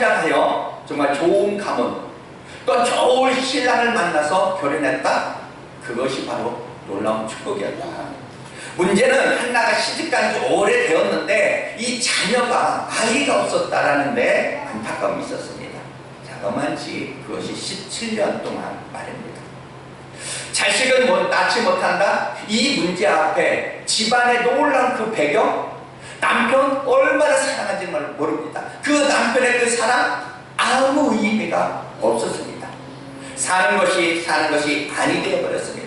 성장하여 정말 좋은 가문, 또 좋은 신랑을 만나서 결혼했다. 그것이 바로 놀라운 축복이었다. 문제는 한나가 시집간 지 오래되었는데 이 자녀가 아이가 없었다라는 데 안타까움이 있었습니다. 자그만치 그것이 17년 동안 말입니다. 자식은 낳지 못한다. 이 문제 앞에 집안의 놀라운 그 배경, 남편 얼마나 사랑한지 모릅니다. 그 남편의 그 사랑 아무 의미가 없었습니다. 사는 것이 아니 되어버렸습니다.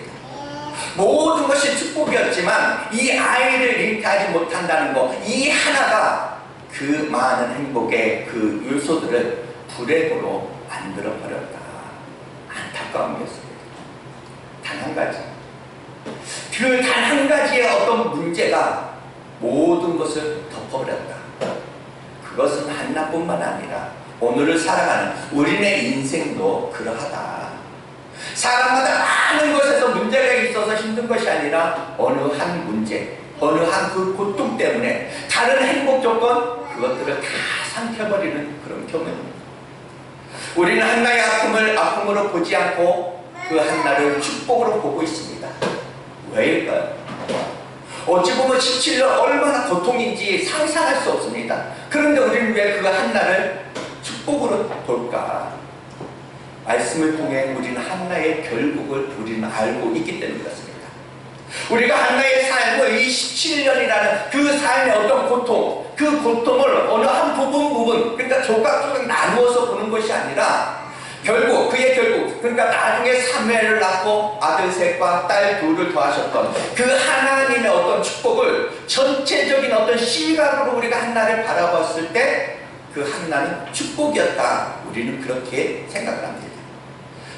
모든 것이 축복이었지만 이 아이를 잉태하지 못한다는 것, 이 하나가 그 많은 행복의 그 요소들을 불행으로 만들어버렸다. 안타까움이었습니다. 단 한 가지, 그 단 한 가지의 어떤 문제가 모든 것을 덮어버렸다. 그것은 한나뿐만 아니라 오늘을 살아가는 우리네 인생도 그러하다. 사람마다 많은 것에서 문제가 있어서 힘든 것이 아니라 어느 한 문제, 어느 한 그 고통 때문에 다른 행복 조건, 그것들을 다 삼켜버리는 그런 경우입니다. 우리는 한나의 아픔을 아픔으로 보지 않고 그 한나를 축복으로 보고 있습니다. 왜일까요? 어찌 보면 17년 얼마나 고통인지 상상할 수 없습니다. 그런데 우리는 왜 그 한나를 축복으로 볼까? 말씀을 통해 우리는 한나의 결국을 우리는 알고 있기 때문에 그렇습니다. 우리가 한나의 삶을 이 17년이라는 그 삶의 어떤 고통, 그 고통을 어느 한 부분, 그러니까 조각조각 나누어서 보는 것이 아니라 결국, 그러니까 나중에 사무엘을 낳고 아들 셋과 딸 둘을 더하셨던 그 하나님의 어떤 축복을 전체적인 어떤 시각으로 우리가 한나를 바라봤을 때 그 한나는 축복이었다. 우리는 그렇게 생각을 합니다.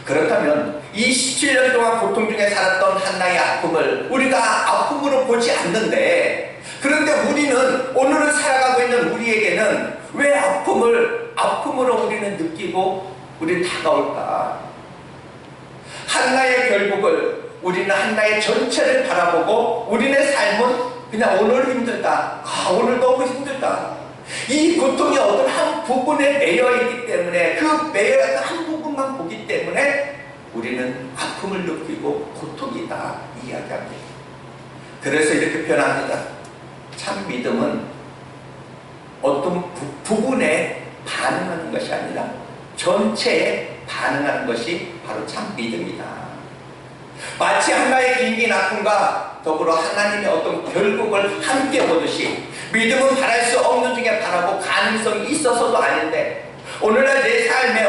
그렇다면 이 17년 동안 고통 중에 살았던 한나의 아픔을 우리가 아픔으로 보지 않는데, 그런데 우리는 오늘을 살아가고 있는 우리에게는 왜 아픔으로 우리는 느끼고 우리는 다가올까? 한나의 결국을, 우리는 한나의 전체를 바라보고 우리의 삶은 그냥 오늘 힘들다, 오늘 너무 힘들다, 이 고통이 어떤 한 부분에 매여있기 때문에 그 매여있는 한 부분만 보기 때문에 우리는 아픔을 느끼고 고통이다 이야기합니다. 그래서 이렇게 표현합니다. 참 믿음은 어떤 부분에 반응하는 것이 아니라 전체에 반응하는 것이 바로 참 믿음이다. 마치 한나의 긴긴 아픔과 더불어 하나님의 어떤 결국을 함께 보듯이 믿음은 바랄 수 없는 중에 바라고 가능성이 있어서도 아닌데, 오늘날 내 삶에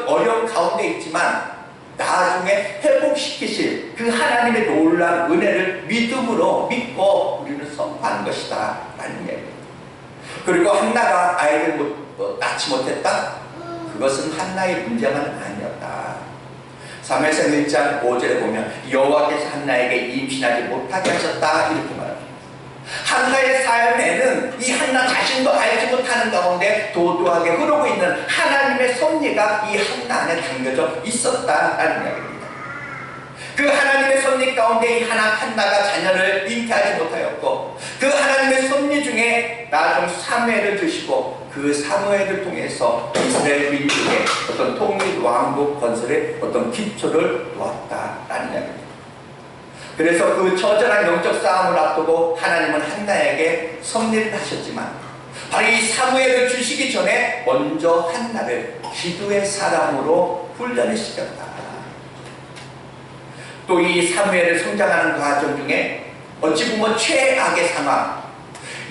어려운 가운데 있지만 나중에 회복시키실 그 하나님의 놀라운 은혜를 믿음으로 믿고 우리는 선포하는 것이다 라는 얘기입니다. 그리고 한나가 아이를 낳지 못했다? 그것은 한나의 문제만은 아니었다. 사무엘상 1장 5절에 보면 여호와께서 한나에게 임신하지 못하게 하셨다 이렇게 말합니다. 한나의 삶에는 이 한나 자신도 알지 못하는 가운데 도도하게 흐르고 있는 하나님의 섭리가 이 한나 안에 담겨져 있었다라는 이야기입니다. 그 하나님의 섭리 가운데 이 한나가 자녀를 잉태하지 못하였고, 그 하나님의 섭리 중에 나중 사무엘을 두시고 그 사무엘을 통해서 이스라엘 민족의 어떤 통일 왕국 건설의 어떤 기초를 놓았다라는 이야기입니다. 그래서 그 처절한 영적 싸움을 앞두고 하나님은 한나에게 섭리를 하셨지만 바로 이 사무엘을 주시기 전에 먼저 한나를 기도의 사람으로 훈련을 시켰다. 또 이 사무엘을 성장하는 과정 중에 어찌 보면 최악의 상황,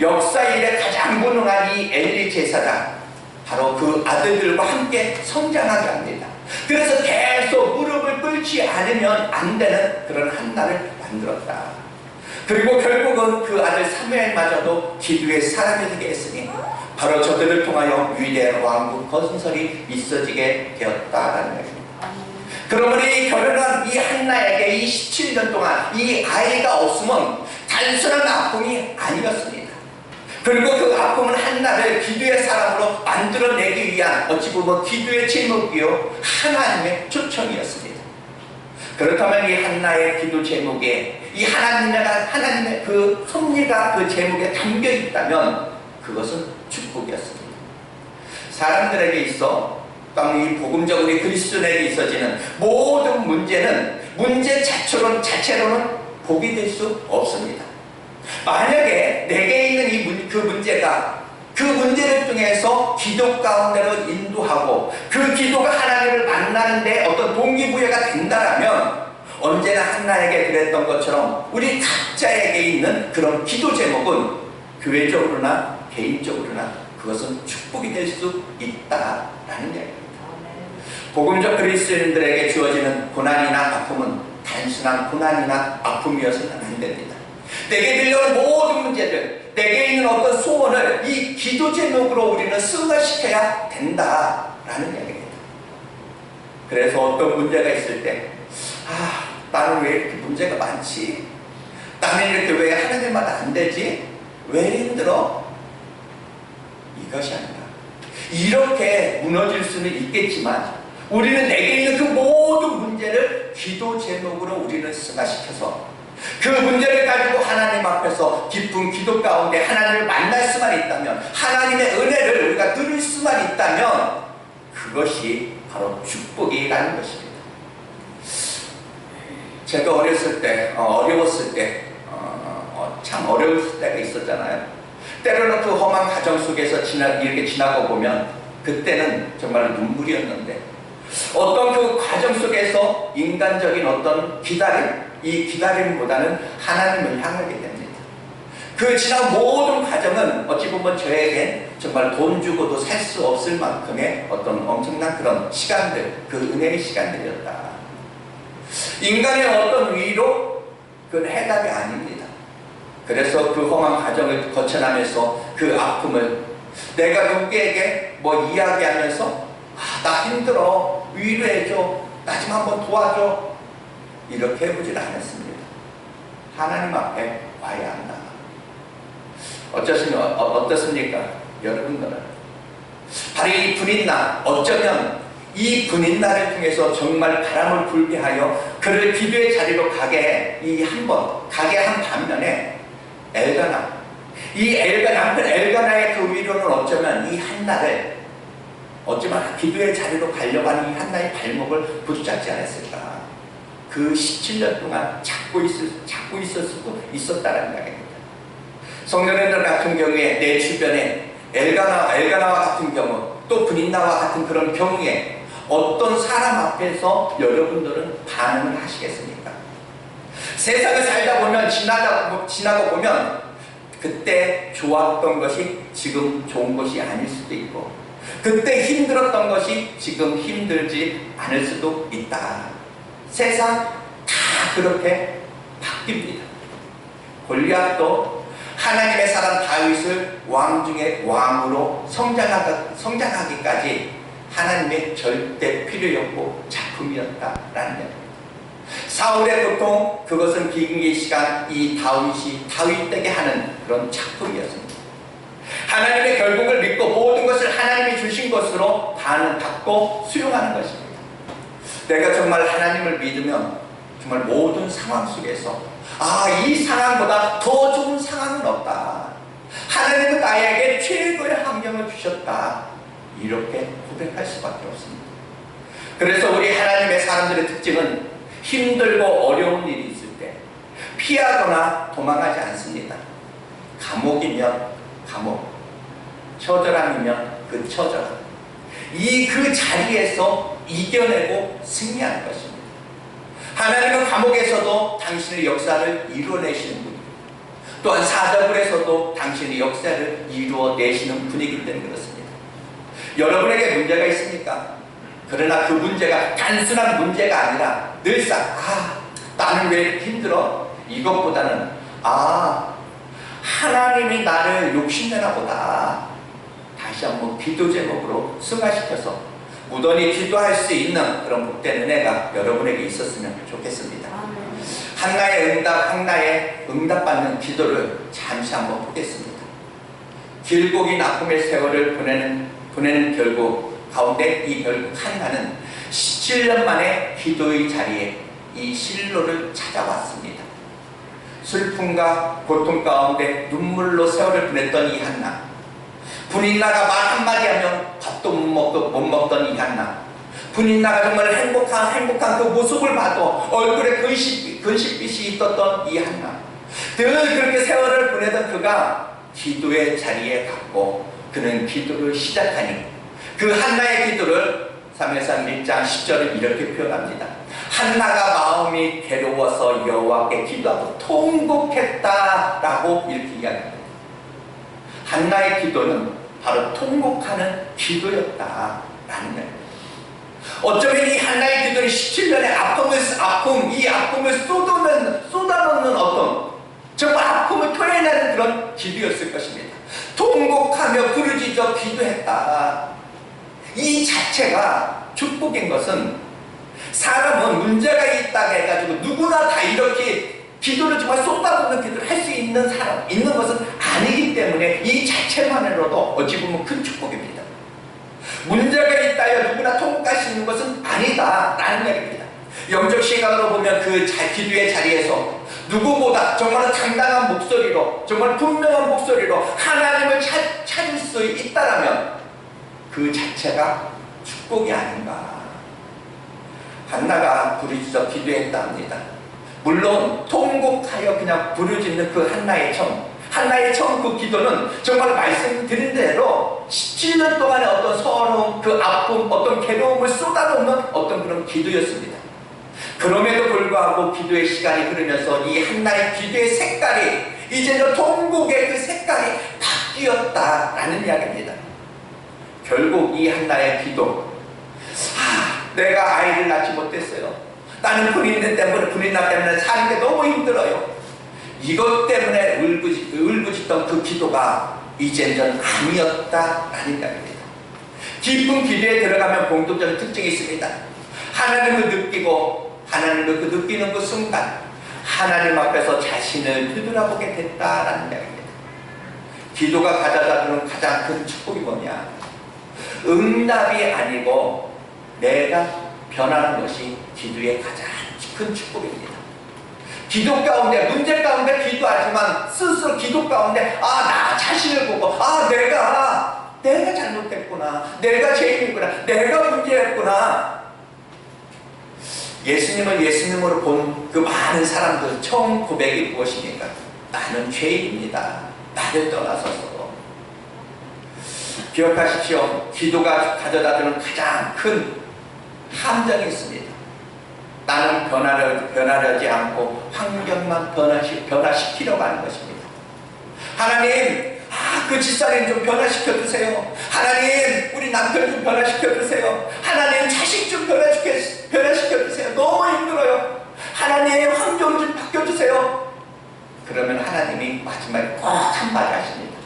역사 이래 가장 무능한 이 엘리 제사장, 바로 그 아들들과 함께 성장하게 합니다. 그래서 계속 무릎을 꿇지 않으면 안 되는 그런 한나를 만들었다. 그리고 결국은 그 아들 사무엘마저도 기도의 사람이 되게 했으니 바로 저들을 통하여 위대한 왕국 건설이 있어지게 되었다라는 것입니다. 그러므로 결혼한 이 한나에게 이 17년 동안 이 아이가 없으면 단순한 아픔이 아니었습니다. 그리고 그 아픔은 한나를 기도의 사람으로 만들어내기 위한 어찌 보면 기도의 제목이요 하나님의 초청이었습니다. 그렇다면 이 한나의 기도 제목에 이 하나님의 그 섭리가 그 제목에 담겨 있다면 그것은 축복이었습니다. 사람들에게 있어 이 복음적으로 그리스도인에게 있어지는 모든 문제는 문제 자체로는 복이 될 수 없습니다. 만약에 내게 있는 그 문제가 그 문제를 통해서 기도 가운데로 인도하고 그 기도가 하나님을 만나는 데 어떤 동기부여가 된다면 언제나 한나에게 그랬던 것처럼 우리 각자에게 있는 그런 기도 제목은 교회적으로나 개인적으로나 그것은 축복이 될 수 있다라는 이야기입니다. 복음적 그리스도인들에게 주어지는 고난이나 아픔은 단순한 고난이나 아픔이어서는 안 됩니다. 내게 들려온 모든 문제들, 내게 있는 어떤 소원을 이 기도 제목으로 우리는 승화시켜야 된다라는 이야기입니다. 그래서 어떤 문제가 있을 때 나는 왜 이렇게 문제가 많지? 나는 이렇게 왜 하나님마다 안 되지? 왜 힘들어? 이것이 아니라 이렇게 무너질 수는 있겠지만 우리는 내게 있는 그 모든 문제를 기도 제목으로 우리는 승화시켜서 그 문제를 가지고 하나님 앞에서 깊은 기도 가운데 하나님을 만날 수만 있다면, 하나님의 은혜를 우리가 누릴 수만 있다면 그것이 바로 축복이라는 것입니다. 제가 어렸을 때, 어려웠을 때, 참 어려웠을 때가 있었잖아요. 때로는 그 험한 가정 속에서 이렇게 지나고 보면 그때는 정말 눈물이었는데 어떤 그 과정 속에서 인간적인 어떤 이 기다림보다는 하나님을 향하게 됩니다. 그 지난 모든 과정은 어찌 보면 저에겐 정말 돈 주고도 살 수 없을 만큼의 어떤 엄청난 그런 시간들, 그 은혜의 시간들이었다. 인간의 어떤 위로 그건 해답이 아닙니다. 그래서 그 험한 과정을 거쳐나면서 그 아픔을 내가 누구에게 이야기하면서 나 힘들어, 위로해줘, 나 좀 한번 도와줘, 이렇게 해보질 않았습니다. 하나님 앞에 와야 한다. 어떻습니까? 여러분들은 바로 이 분인날, 어쩌면 이 분인날을 통해서 정말 바람을 불게 하여 그를 기도의 자리로 가게 한 반면에 남편 엘가나의 그 위로는 어쩌면 이 한나를 기도의 자리로 가려고 하는 이 한나의 발목을 붙잡지 않았을까. 그 17년 동안 잡고 있었을 수도 있었다는 이야기입니다. 성도님들 같은 경우에 내 주변에 엘가나와 같은 경우, 또 분인나와 같은 그런 경우에 어떤 사람 앞에서 여러분들은 반응을 하시겠습니까? 세상을 살다 보면 지나고 보면 그때 좋았던 것이 지금 좋은 것이 아닐 수도 있고, 그때 힘들었던 것이 지금 힘들지 않을 수도 있다. 세상 다 그렇게 바뀝니다. 골리앗도 하나님의 사람 다윗을 왕 중에 왕으로 성장하기까지 하나님의 절대 필요였고 작품이었다라는 겁니다. 사울의 고통, 그것은 비극의 시간 이 다윗이 다윗되게 하는 그런 작품이었습니다. 하나님의 결국을 믿고 모든 것을 하나님이 주신 것으로 받고 수용하는 것입니다. 내가 정말 하나님을 믿으면 정말 모든 상황 속에서 이 상황보다 더 좋은 상황은 없다. 하나님은 나에게 최고의 환경을 주셨다. 이렇게 고백할 수밖에 없습니다. 그래서 우리 하나님의 사람들의 특징은 힘들고 어려운 일이 있을 때 피하거나 도망하지 않습니다. 감옥이면 감옥, 처절함이면 그 처절함, 그 자리에서 이겨내고 승리하는 것입니다. 하나님은 감옥에서도 당신의 역사를 이루어내시는 분이고, 또한 사자굴에서도 당신의 역사를 이루어내시는 분이기 때문에 그렇습니다. 여러분에게 문제가 있습니까? 그러나 그 문제가 단순한 문제가 아니라 늘상 나는 왜 이렇게 힘들어? 이것보다는 하나님이 나를 욕심내나 보다. 다시 한번 기도 제목으로 승화시켜서 무던히 기도할 수 있는 그런 복된 은혜가 여러분에게 있었으면 좋겠습니다. 한나의 응답받는 기도를 잠시 한번 보겠습니다. 길고 긴 아픔의 세월을 보내는 결국 가운데 결국 한나는 17년 만에 기도의 자리에 이 실로를 찾아왔습니다. 슬픔과 고통 가운데 눈물로 세월을 보냈던 이 한나, 분인나가 말 한마디 하면 밥도 못 먹던 이 한나, 분인나가 정말 행복한 그 모습을 봐도 얼굴에 근심빛이 있었던 이 한나, 늘 그렇게 세월을 보내던 그가 기도의 자리에 갔고 그는 기도를 시작하니 그 한나의 기도를 사무엘상 1장 10절을 이렇게 표현합니다. 한나가 마음이 괴로워서 여호와께 기도하고 통곡했다라고 이렇게 이야기합니다. 한나의 기도는 바로 통곡하는 기도였다라는 거예요. 어쩌면 이 한나의 기도는 17년의 이 아픔을 쏟아놓는 어떤 정말 아픔을 토해내는 그런 기도였을 것입니다. 통곡하며 부르짖어 기도했다. 이 자체가 축복인 것은, 사람은 문제가 있다고 해가지고 누구나 다 이렇게 기도를 정말 쏟아붓는 기도를 할 수 있는 것은 아니기 때문에 이 자체만으로도 어찌 보면 큰 축복입니다. 문제가 있다여 누구나 통곡할 수 있는 것은 아니다라는 얘기입니다. 영적 시각으로 보면 그 기도의 자리에서 누구보다 정말 당당한 목소리로, 정말 분명한 목소리로 하나님을 찾을 수 있다라면 그 자체가 축복이 아닌가. 한나가 부르짖어 기도했답니다. 물론 통곡하여 그냥 부르짖는 그 한나의 청 그 기도는 정말 말씀드린 대로 17년 동안의 어떤 서러움, 그 아픔, 어떤 괴로움을 쏟아놓는 어떤 그런 기도였습니다. 그럼에도 불구하고 기도의 시간이 흐르면서 이 한나의 기도의 색깔이 이제는 통곡의 그 색깔이 바뀌었다라는 이야기입니다. 결국 이 한나의 기도, 내가 아이를 낳지 못했어요. 나는 분인나 때문에 사는 게 너무 힘들어요. 이것 때문에 울부짖던 그 기도가 이제는 아니었다라는 이야기입니다. 깊은 기도에 들어가면 공통적인 특징이 있습니다. 하나님을 느끼고 하나님을 느끼는 그 순간 하나님 앞에서 자신을 되돌아보게 됐다라는 이야기입니다. 기도가 가져다주는 가장 큰 축복이 뭐냐? 응답이 아니고 내가 변하는 것이 기도의 가장 큰 축복입니다. 기도 가운데, 문제 가운데 기도하지만 스스로 기도 가운데 나 자신을 보고 내가 잘못했구나, 내가 죄인이구나, 내가 문제였구나. 예수님을 예수님으로 본 그 많은 사람들 처음 고백이 무엇입니까? 나는 죄인입니다. 나를 떠나서서. 기억하십시오. 기도가 가져다주는 가장 큰 함정이 있습니다. 나는 변하려지 않고 환경만 변화시키려고 하는 것입니다. 하나님, 그 집사님 좀 변화시켜주세요. 하나님, 우리 남편 좀 변화시켜주세요. 하나님, 자식 좀 변화시켜주세요. 너무 힘들어요. 하나님, 환경 좀 바꿔주세요. 그러면 하나님이 마지막에 꼭 한마디 하십니다.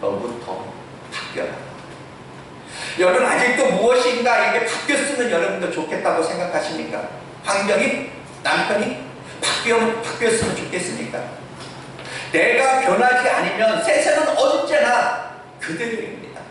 너부터 바뀌어라. 여러분, 아직도 무엇인가 이게 바뀌었으면 여러분도 좋겠다고 생각하십니까? 환경이, 남편이 바뀌었으면 좋겠습니까? 내가 변하지 않으면 세상은 언제나 그대로입니다.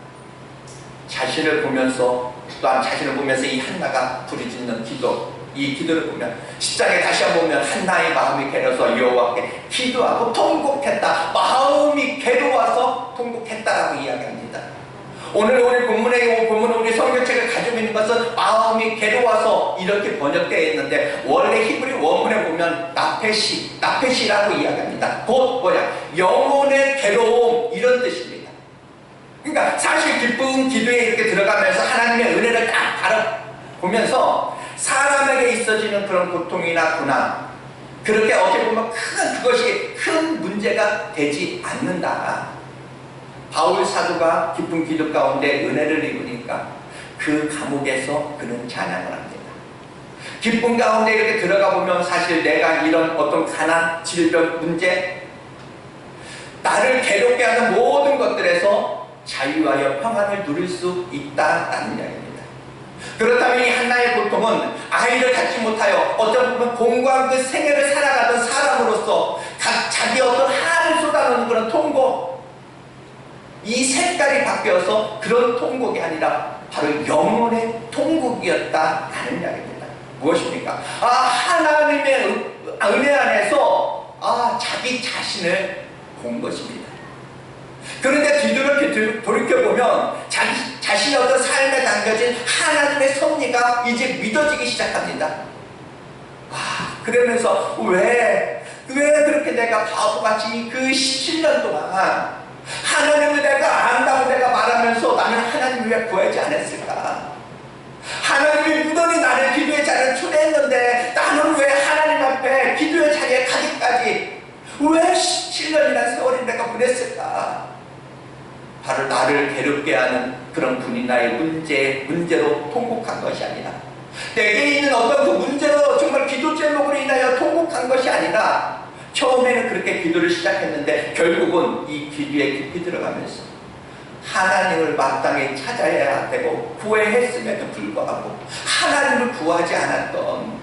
자신을 보면서, 또한 자신을 보면서 이 한나가 부르짖는 기도, 이 기도를 보면 10장에 다시 한번 보면 한나의 마음이 괴로워서 여호와께 기도하고 통곡했다. 마음이 괴로워서 통곡했다라고 이야기합니다. 오늘 우리 본문은 우리 성경책을 가지고 있는 것은 마음이 괴로워서 이렇게 번역되어 있는데, 원래 히브리 원문에 보면 나페시라고 이야기합니다. 곧 영혼의 괴로움, 이런 뜻입니다. 그러니까 사실 기쁜 기도에 이렇게 들어가면서 하나님의 은혜를 딱 바라보면서 사람에게 있어지는 그런 고통이나 고난, 그렇게 어떻게 보면 그것이 큰 문제가 되지 않는다. 바울 사도가 깊은 기도 가운데 은혜를 입으니까 그 감옥에서 그는 찬양을 합니다. 기쁨 가운데 이렇게 들어가 보면 사실 내가 이런 어떤 가난, 질병, 문제, 나를 괴롭게 하는 모든 것들에서 자유하여 평안을 누릴 수 있다는 이야기입니다. 그렇다면 이 한나의 고통은 아이를 갖지 못하여 어쩌면 보면 공고한 그 생애를 살아가던 사람으로서 자기 어떤 한을 쏟아놓는 그런 통곡, 이 색깔이 바뀌어서 그런 통곡이 아니라 바로 영혼의 통곡이었다라는 이야기입니다. 무엇입니까? 하나님의 은혜 안에서 자기 자신을 본 것입니다. 그런데 뒤돌이켜보면 자신의 어떤 삶의 담겨진 하나님의 섭리가 이제 믿어지기 시작합니다. 그러면서 왜 그렇게 내가 바보같이 그 17년 동안 하나님을 내가 안다고 내가 말하면서 나는 하나님을 왜 구하지 않았을까? 하나님이 무던히 나를 기도의 자리에 초대했는데 나는 왜 하나님 앞에 기도의 자리에 가기까지 왜 17년이나 세월을 내가 보냈을까? 바로 나를 괴롭게 하는 그런 분이 나의 문제로 통곡한 것이 아니라, 내게 있는 어떤 그 문제로 정말 기도 제목으로 인하여 통곡한 것이 아니라, 처음에는 그렇게 기도를 시작했는데 결국은 이 기도에 깊이 들어가면서 하나님을 마땅히 찾아야 되고 구해했음에도 불구하고 하나님을 구하지 않았던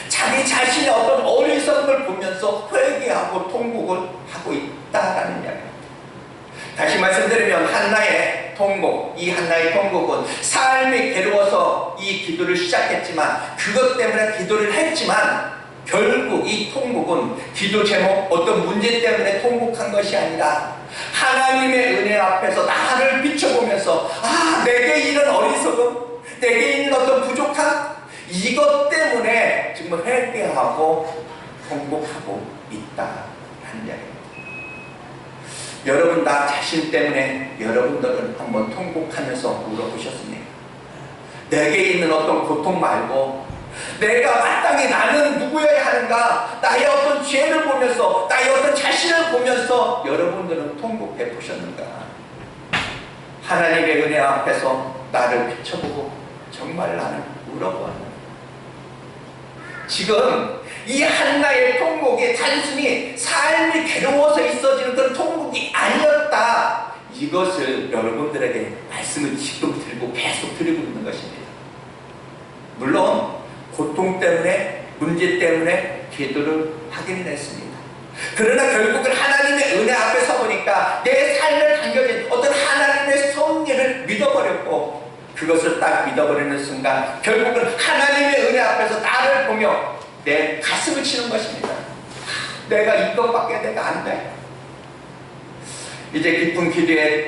자기 자신의 어떤 어리석음을 보면서 회개하고 통곡을 하고 있다라는 이야기입니다. 다시 말씀드리면 한나의 통곡, 이 한나의 통곡은 삶이 괴로워서 이 기도를 시작했지만, 그것 때문에 기도를 했지만 결국 이 통곡은 기도 제목, 어떤 문제 때문에 통곡한 것이 아니라 하나님의 은혜 앞에서 나를 비춰보면서 내게 이런 어리석음, 내게 있는 어떤 부족함, 이것 때문에 정말 회개하고 통곡하고 있다라는 이야기입니다. 여러분 나 자신 때문에 여러분들은 한번 통곡하면서 울어보셨습니까? 내게 있는 어떤 고통 말고 내가 마땅히 나는 누구여야 하는가, 나의 어떤 죄를 보면서, 나의 어떤 자신을 보면서 여러분들은 통곡해 보셨는가? 하나님의 은혜 앞에서 나를 비춰보고 정말 나는 울어보았는가? 지금 이 한나의 통곡이 단순히 삶이 괴로워서 있어지는 그런 통곡이 아니었다, 이것을 여러분들에게 말씀을 지금 들고 계속 드리고 있는 것입니다. 물론 고통 때문에, 문제 때문에 기도를 하기는 했습니다. 그러나 결국은 하나님의 은혜 앞에 서보니까 내 삶에 담겨진 어떤 하나님의 섭리를 믿어버렸고, 그것을 딱 믿어버리는 순간 결국은 하나님의 은혜 앞에서 나를 보며 내 가슴을 치는 것입니다. 내가 이것밖에 내가 안 돼. 이제 깊은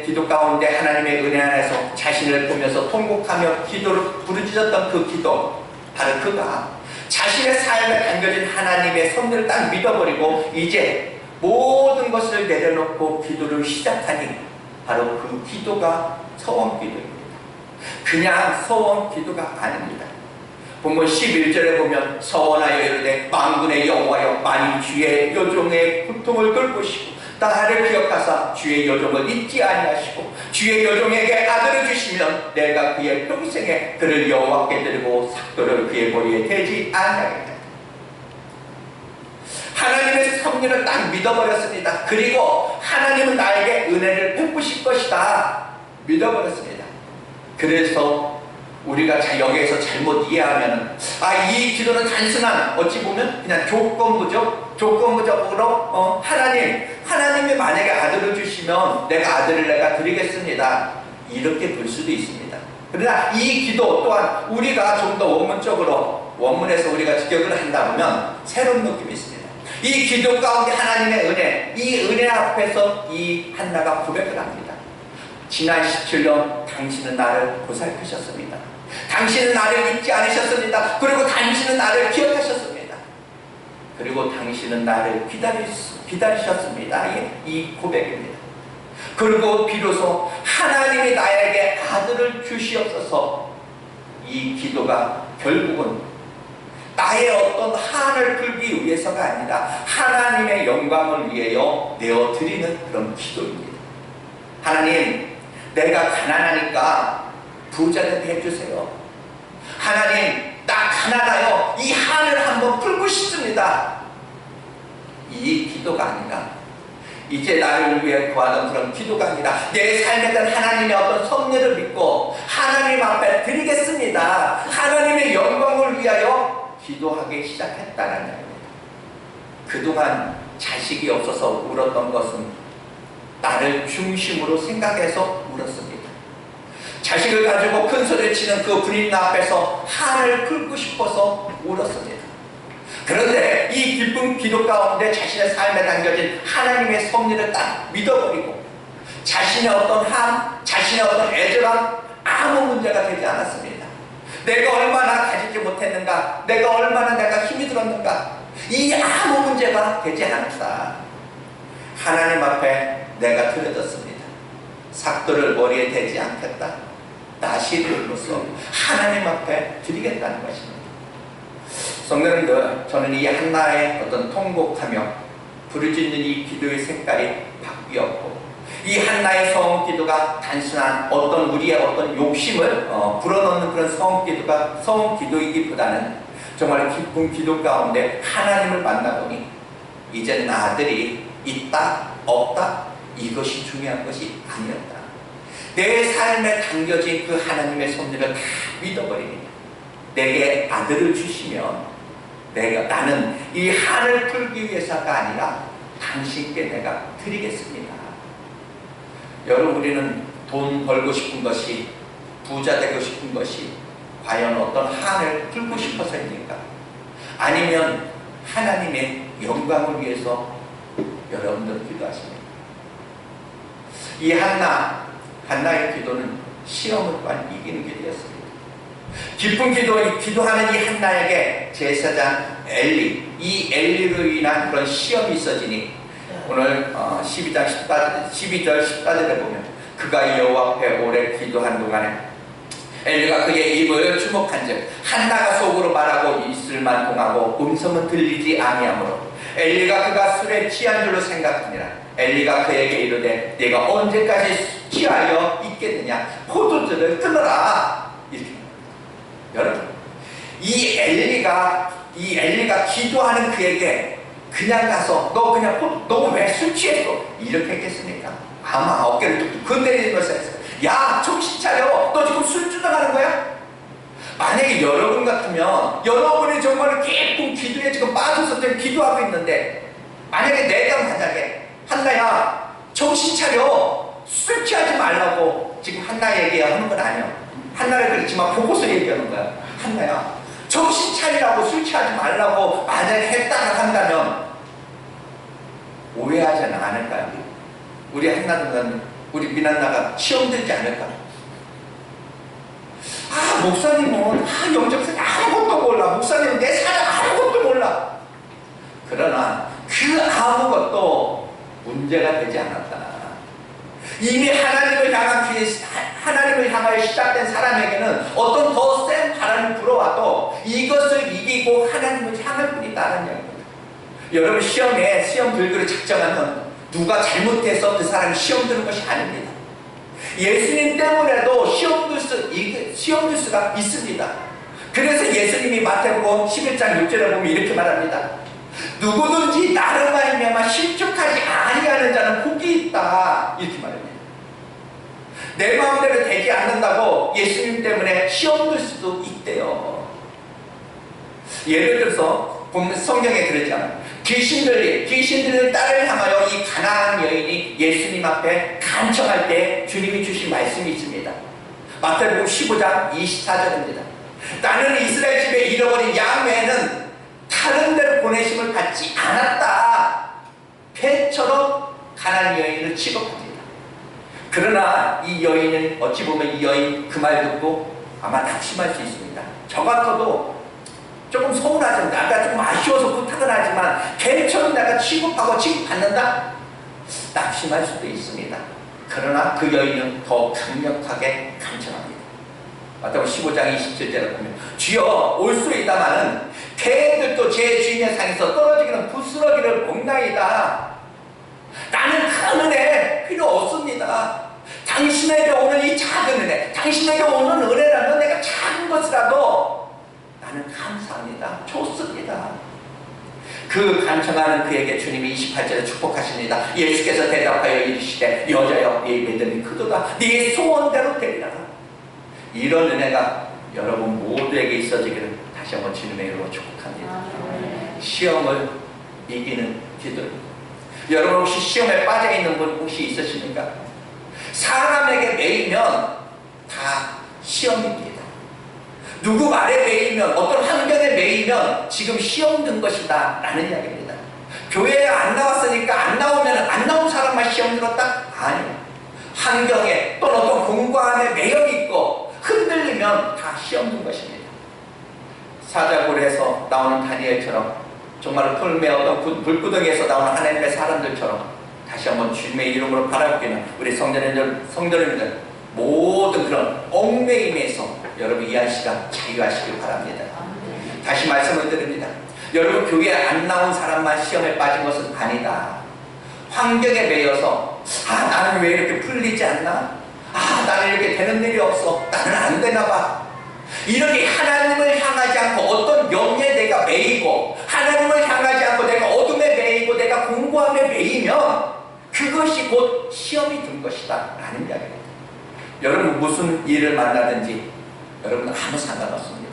기도 가운데 하나님의 은혜 안에서 자신을 보면서 통곡하며 기도를 부르짖었던 그 기도, 바로 그가 자신의 삶에 담겨진 하나님의 섭리를 딱 믿어버리고 이제 모든 것을 내려놓고 기도를 시작하니, 바로 그 기도가 서원 기도입니다. 그냥 서원 기도가 아닙니다. 본문 11절에 보면 서원하여 이르되 만군의 여호와여, 만일 주의 여종의 고통을 돌보시고 나를 기억하사 주의 여종을 잊지 아니하시고 주의 여종에게 아들을 주시면 내가 그의 평생에 그를 여호와께 드리고 삭도를 그의 머리에 대지 아니하겠다. 하나님의 섭리를 딱 믿어버렸습니다. 그리고 하나님은 나에게 은혜를 베푸실 것이다 믿어버렸습니다. 그래서 우리가 여기에서 잘못 이해하면 이 기도는 단순한, 어찌 보면 그냥 조건부적으로 하나님이 만약에 아들을 주시면 내가 드리겠습니다, 이렇게 볼 수도 있습니다. 그러나 이 기도 또한 우리가 좀 더 원문에서 우리가 직역을 한다 보면 새로운 느낌이 있습니다. 이 기도 가운데 하나님의 은혜, 이 은혜 앞에서 이 한나가 고백을 합니다. 지난 17년 당신은 나를 보살피셨습니다. 당신은 나를 잊지 않으셨습니다. 그리고 당신은 나를 기억하셨습니다. 그리고 당신은 나를 기다리셨습니다. 이 고백입니다. 그리고 비로소 하나님이 나에게 아들을 주시옵소서. 이 기도가 결국은 나의 어떤 한을 풀기 위해서가 아니라 하나님의 영광을 위하여 내어드리는 그런 기도입니다. 하나님, 내가 가난하니까 부자 되게 해주세요. 하나님, 나 가난하여 이 한을 한번 풀고 싶습니다. 이 기도가 아니라, 이제 나를 위해 구하던 그런 기도가 아니라 내 삶에 대한 하나님의 어떤 섭리를 믿고 하나님 앞에 드리겠습니다, 하나님의 영광을 위하여 기도하기 시작했다는 겁니다. 그동안 자식이 없어서 울었던 것은 나를 중심으로 생각해서 울었습니다. 자식을 가지고 큰 소리 치는 그 부인 앞에서 한을 풀고 싶어서 울었습니다. 그런데 이 기쁜 기도 가운데 자신의 삶에 담겨진 하나님의 섭리를 딱 믿어버리고 자신의 어떤 자신의 어떤 애절함, 아무 문제가 되지 않았습니다. 내가 얼마나 가지지 못했는가, 내가 힘이 들었는가, 이 아무 문제가 되지 않았다. 하나님 앞에 내가 드려졌습니다. 삭도를 머리에 대지 않겠다. 나시리로서 하나님 앞에 드리겠다는 것입니다. 성도님들, 저는 이 한나의 어떤 통곡하며 부르짖는 이 기도의 색깔이 바뀌었고, 이 한나의 성기도가 단순한 어떤 우리의 어떤 욕심을 불어넣는 그런 성기도이기보다는 정말 기쁜 기도 가운데 하나님을 만나보니 이제는 아들이 있다 없다 이것이 중요한 것이 아니었다. 내 삶에 담겨진 그 하나님의 섭리를 다 믿어버리니 내게 아들을 주시면 나는 이 한을 풀기 위해서가 아니라 당신께 내가 드리겠습니다. 여러분, 우리는 돈 벌고 싶은 것이, 부자 되고 싶은 것이 과연 어떤 한을 풀고 싶어서입니까? 아니면 하나님의 영광을 위해서 여러분들 기도하십니까? 이 한나의 기도는 시험을 또한 이기는 기도였습니다. 기쁜 기도하는 이 한나에게 제사장 이 엘리로 인한 그런 시험이 있어지니 오늘 12절 14절에 보면 그가 여호와 앞에 오래 기도한 동안에 엘리가 그의 입을 주목한즉 한나가 속으로 말하고 있을만 동하고 음성은 들리지 아니하므로 엘리가 그가 술에 취한 줄로 생각하니라. 엘리가 그에게 이르되 내가 언제까지 취하여 있겠느냐, 포도주를 끊어라. 이렇게. 여러분, 이 엘리가 기도하는 그에게 그냥 가서 너 왜 술 취했어? 이렇게 했겠습니까? 아마 어깨를 뚝뚝 건드리면서 했어요. 야, 정신 차려. 너 지금 술 주장하는 거야? 만약에 여러분 같으면 여러분이 정말 깊은 기도에 지금 빠져서 지금 기도하고 있는데, 만약에 한나야 정신 차려, 술 취하지 말라고 지금 한나에게 하는 건 아니야. 한나를 그렇지만 보고서 얘기하는 거야. 한나야 정신 차리라고, 술 취하지 말라고 만약에 했다고 한다면 오해하지는 않을까요? 우리 한나는, 우리 미난나가 시험 들지 않을까? 목사님은 영접생 아무것도 몰라. 목사님은 내 사랑 아무것도 몰라. 그러나 그 아무것도 문제가 되지 않았다. 이미 하나님을 향하여 시작된 사람에게는 어떤 더 센 바람이 불어와도 이것을 이기고 하나님을 향할 뿐 있다는 이야기입니다. 여러분, 시험 들기로 작정하면 누가 잘못해서 그 사람이 시험 드는 것이 아닙니다. 예수님 때문에도 시험 들 수가 있습니다. 그래서 예수님이 마태복음 11장 6절에 보면 이렇게 말합니다. 누구든지 나를 말미암아 실족하지 아니하는 자는 복이 있다. 이렇게 말합니다. 내 마음대로 되지 않는다고 예수님 때문에 시험 들 수도 있대요. 예를 들어서 보면 성경에 그러잖아요. 귀신들의 딸을 향하여 이 가나안 여인이 예수님 앞에 간청할 때 주님이 주신 말씀이 있습니다. 마태복음 15장 24절입니다. 나는 이스라엘 집에 잃어버린 양 외에는 다른 데로 보내심을 받지 않았다. 폐처럼 가나안 여인을 취급합니다. 그러나 이 여인은 어찌 보면 이 여인 그 말 듣고 아마 낙심할 수 있습니다. 저 같아도 조금 서운하지만, 내가 조금 아쉬워서 부탁은 하지만 걔처럼 내가 취급하고 취급받는다? 낙심할 수도 있습니다. 그러나 그 여인은 더 강력하게 간청합니다. 마태복음 15장 27절에 보면 주여 올 수 있다마는 개들도 제 주인의 상에서 떨어지기는 부스러기를 먹나이다. 나는 큰 은혜 필요 없습니다. 당신에게 오는 이 작은 은혜, 당신에게 오는 은혜라면 내가 작은 것이라도 나는 감사합니다. 좋습니다. 그 간청하는 그에게 주님이 28절에 축복하십니다. 예수께서 대답하여 이르시되 여자여 네 믿음이 크도다. 네 소원대로 되리라. 이런 은혜가 여러분 모두에게 있어지기를 다시 한번 주님의 이름으로 축복합니다. 시험을 이기는 기도입니다. 여러분 혹시 시험에 빠져있는 분 혹시 있으십니까? 사람에게 매이면 다 시험입니다. 누구 말에 매이면, 어떤 환경에 매이면 지금 시험 든 것이다 라는 이야기입니다. 교회에 안 나왔으니까 안 나온 사람만 시험 들었다? 아니요. 환경에 또는 어떤 공간에 매여 있고 흔들리면 다 시험인 것입니다. 사자굴에서 나오는 다니엘처럼 정말 풀매 어떤 불구덩이에서 나오는 하나님의 사람들처럼 다시 한번 주님의 이름으로 바라보기는 우리 성도님들 모든 그런 얽매임에서 여러분 이 한 시간 자유하시길 바랍니다. 다시 말씀을 드립니다. 여러분 교회에 안 나온 사람만 시험에 빠진 것은 아니다. 환경에 매여서 나는 왜 이렇게 풀리지 않나? 나는 이렇게 되는 일이 없어. 나는 안 되나 봐. 이렇게 하나님을 향하지 않고 어떤 염려에 내가 매이고 하나님을 향하지 않고 내가 어둠에 매이고 내가 공고함에 매이면 그것이 곧 시험이 든 것이다 라는 이야기입니다. 여러분 무슨 일을 만나든지 여러분 아무 상관없습니다.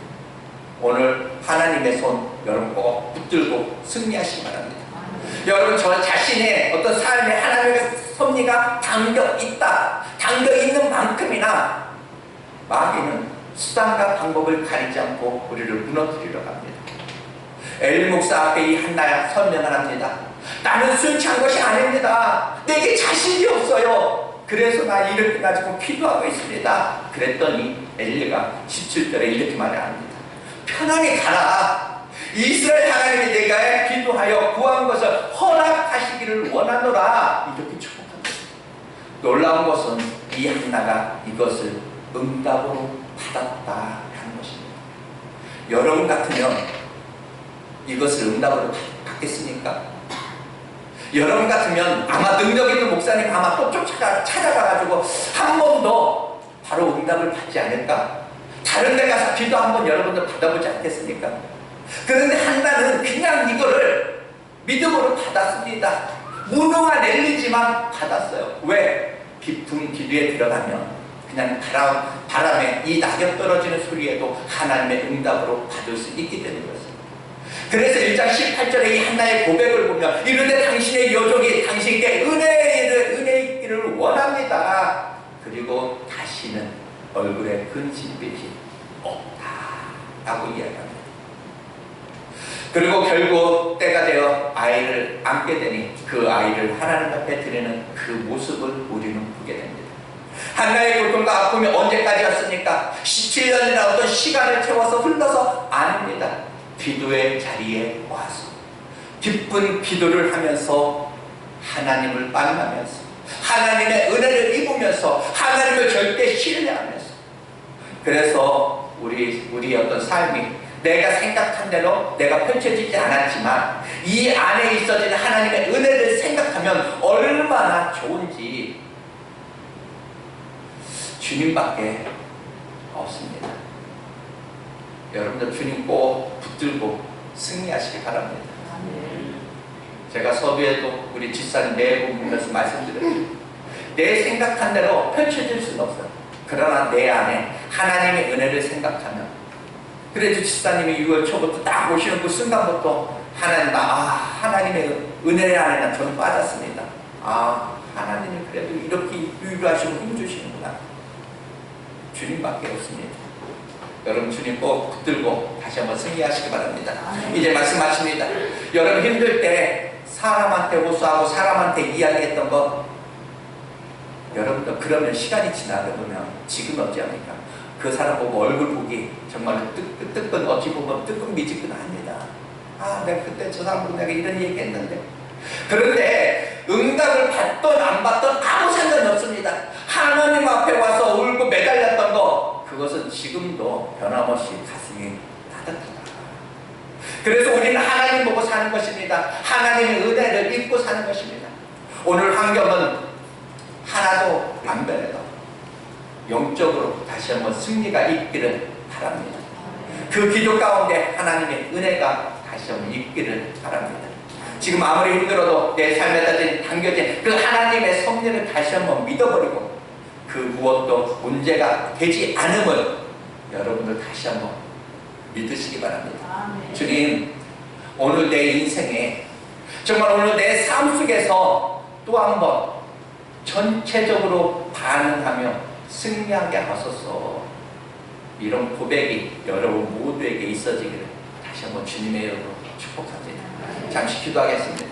오늘 하나님의 손 여러분 꼭 붙들고 승리하시기 바랍니다. 여러분 저 자신의 어떤 삶에 하나님의 섭리가 담겨있다. 담겨있는 만큼이나 마귀는 수단과 방법을 가리지 않고 우리를 무너뜨리려 합니다. 엘 목사 앞에 이 한나 설명을 합니다. 나는 술 취한 것이 아닙니다. 내게 자신이 없어요. 그래서 나 이렇게 가지고 기도하고 있습니다. 그랬더니 엘리가 17절에 이렇게 말합니다. 편하게 가라. 이스라엘 하나님이 내가 기도하여 구한 것을 허락하시기를 원하노라. 이렇게 축복합니다. 놀라운 것은 이 한나가 이것을 응답으로 받았다라는 것입니다. 여러분 같으면 이것을 응답으로 받겠습니까? 여러분 같으면 아마 능력 있는 목사님 아마 또 찾아가가지고 한 번 더 바로 응답을 받지 않을까? 다른 데 가서 기도 한번 여러분들 받아보지 않겠습니까? 그런데 한나는 그냥 이거를 믿음으로 받았습니다. 무능한 엘리지만 받았어요. 왜? 깊은 기도에 들어가면 그냥 바람에 이 낙엽 떨어지는 소리에도 하나님의 응답으로 받을 수 있기 때문에 그렇습니다. 그래서 1장 18절에 이 한나의 고백을 보면 이르되 당신의 여종이 당신께 은혜 있기를 원합니다. 그리고 다시는 얼굴에 근심빛이 없다 라고 이야기합니다. 그리고 결국 때가 되어 아이를 안게 되니 그 아이를 하나님 앞에 드리는 그 모습을 우리는 보게 됩니다. 한나의 고통과 아픔이 언제까지였습니까? 17년이나 어떤 시간을 채워서 흘러서 아닙니다. 기도의 자리에 와서 기쁜 기도를 하면서 하나님을 만나면서 하나님의 은혜를 입으면서 하나님을 절대 신뢰하면서 그래서 우리 어떤 삶이 내가 생각한 대로 내가 펼쳐지지 않았지만 이 안에 있어지는 하나님의 은혜를 생각하면 얼마나 좋은지 주님밖에 없습니다. 여러분들 주님 꼭 붙들고 승리하시기 바랍니다. 제가 서두에도 우리 집사님 내부 보면서 말씀드렸죠. 내 생각한 대로 펼쳐질 수는 없어요. 그러나 내 안에 하나님의 은혜를 생각하면 그래서 집사님이 6월 초부터 딱 오시는 그 순간부터 하나님의 은혜 안에 저는 빠졌습니다. 하나님이 그래도 이렇게 위로하시고 힘주시는구나. 주님밖에 없습니다. 여러분 주님 꼭 붙들고 다시 한번 승리하시기 바랍니다. 이제 말씀 마칩니다. 여러분 힘들 때 사람한테 호소하고 사람한테 이야기했던 거 여러분들 그러면 시간이 지나다 보면 지금 어찌 합니까? 그 사람 보고 얼굴 보기 정말 뜨끈 어찌 보면 뜨끈미지근합니다. 내가 그때 저 사람 보고 내가 이런 얘기 했는데 그런데 응답을 받던 안 받던 아무 상관이 없습니다. 하나님 앞에 와서 울고 매달렸던 거 그것은 지금도 변함없이 가슴이 따뜻하다. 그래서 우리는 하나님 보고 사는 것입니다. 하나님의 은혜를 입고 사는 것입니다. 오늘 환경은 하나도 안 변해도 영적으로 다시 한번 승리가 있기를 바랍니다. 그 기도 가운데 하나님의 은혜가 다시 한번 있기를 바랍니다. 지금 아무리 힘들어도 내 삶에다 담겨진 그 하나님의 섭리를 다시 한번 믿어버리고 그 무엇도 문제가 되지 않음을 여러분들 다시 한번 믿으시기 바랍니다. 주님, 오늘 내 인생에 정말 오늘 내 삶 속에서 또 한번 전체적으로 반응하며 승리하게 하소서. 이런 고백이 여러분 모두에게 있어지기를 다시 한번 주님의 이름으로 축복합니다. 잠시 기도하겠습니다.